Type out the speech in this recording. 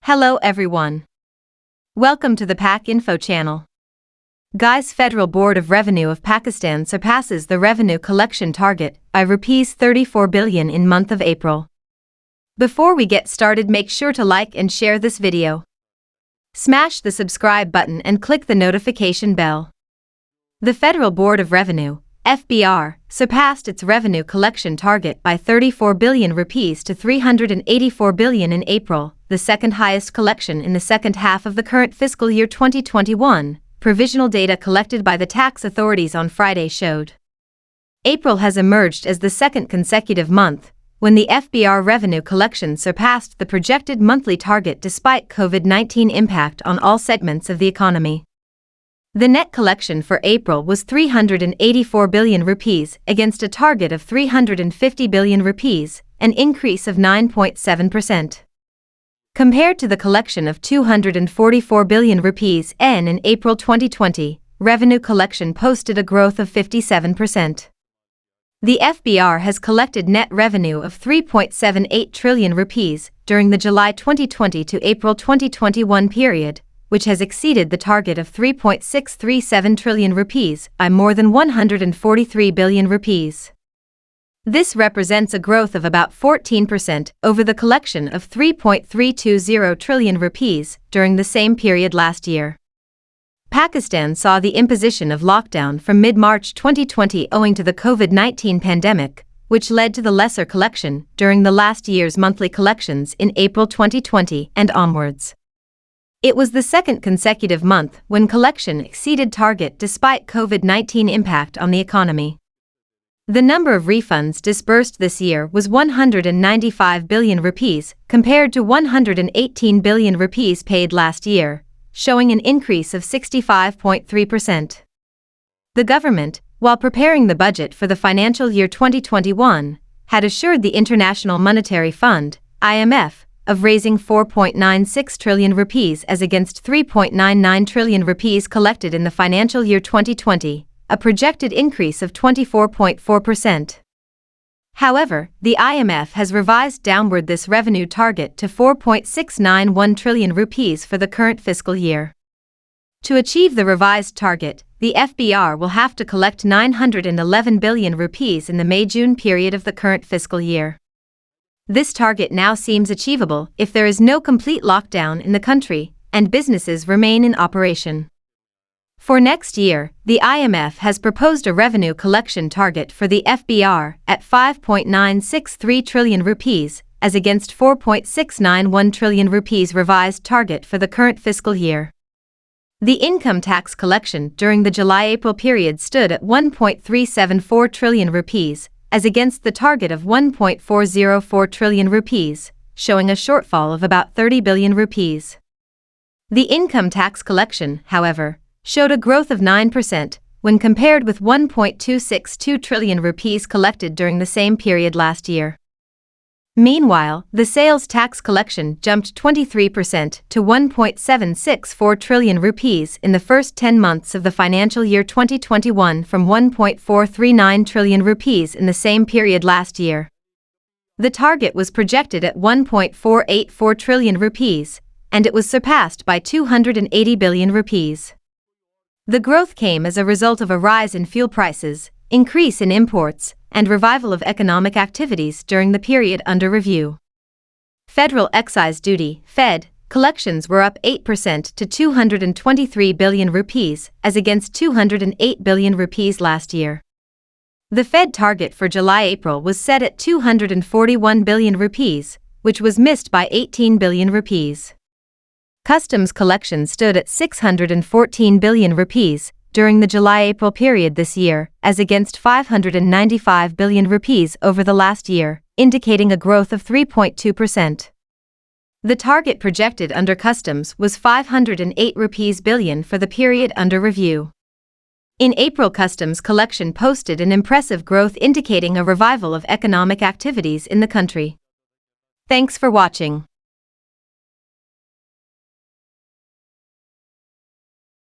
Hello everyone. Welcome to the PAC Info channel. Guys, Federal Board of Revenue of Pakistan surpasses the revenue collection target by Rs 34 billion in month of April. Before we get started, make sure to like and share this video. Smash the subscribe button and click the notification bell. The Federal Board of Revenue, FBR, surpassed its revenue collection target by 34 billion rupees to 384 billion in April, the second highest collection in the second half of the current fiscal year 2021, provisional data collected by the tax authorities on Friday showed. April has emerged as the second consecutive month when the FBR revenue collection surpassed the projected monthly target despite COVID-19 impact on all segments of the economy. The net collection for April was 384 billion rupees against a target of 350 billion rupees, an increase of 9.7%. Compared to the collection of 244 billion rupees in April 2020, revenue collection posted a growth of 57%. The FBR has collected net revenue of 3.78 trillion rupees during the July 2020 to April 2021 period, which has exceeded the target of 3.637 trillion rupees by more than 143 billion rupees. This represents a growth of about 14% over the collection of 3.320 trillion rupees during the same period last year. Pakistan saw the imposition of lockdown from mid-March 2020 owing to the COVID-19 pandemic, which led to the lesser collection during the last year's monthly collections in April 2020 and onwards. It was the second consecutive month when collection exceeded target despite COVID-19 impact on the economy. The number of refunds disbursed this year was 195 billion rupees compared to 118 billion rupees paid last year, showing an increase of 65.3%. The government, while preparing the budget for the financial year 2021, had assured the International Monetary Fund, IMF, of raising 4.96 trillion rupees as against 3.99 trillion rupees collected in the financial year 2020, a projected increase of 24.4%. However, the IMF has revised downward this revenue target to 4.691 trillion rupees for the current fiscal year. To achieve the revised target, the FBR will have to collect 911 billion rupees in the May-June period of the current fiscal year. This target now seems achievable if there is no complete lockdown in the country and businesses remain in operation. For next year, the IMF has proposed a revenue collection target for the FBR at 5.963 trillion rupees as against 4.691 trillion rupees revised target for the current fiscal year. The income tax collection during the July-April period stood at 1.374 trillion rupees as against the target of 1.404 trillion rupees, showing a shortfall of about 30 billion rupees. The income tax collection, however, showed a growth of 9% when compared with 1.262 trillion rupees collected during the same period last year. Meanwhile, the sales tax collection jumped 23% to 1.764 trillion rupees in the first 10 months of the financial year 2021 from 1.439 trillion rupees in the same period last year. The target was projected at 1.484 trillion rupees, and it was surpassed by 280 billion rupees. The growth came as a result of a rise in fuel prices, increase in imports, and revival of economic activities during the period under review. Federal excise duty, Fed, collections were up 8% to 223 billion rupees as against 208 billion rupees last year. The Fed target for July-April was set at 241 billion rupees, which was missed by 18 billion rupees. Customs collection stood at 614 billion rupees during the July-April period this year, as against 595 billion rupees over the last year, indicating a growth of 3.2%. The target projected under customs was 508 rupees billion for the period under review. In April, customs collection posted an impressive growth indicating a revival of economic activities in the country. Thanks for watching.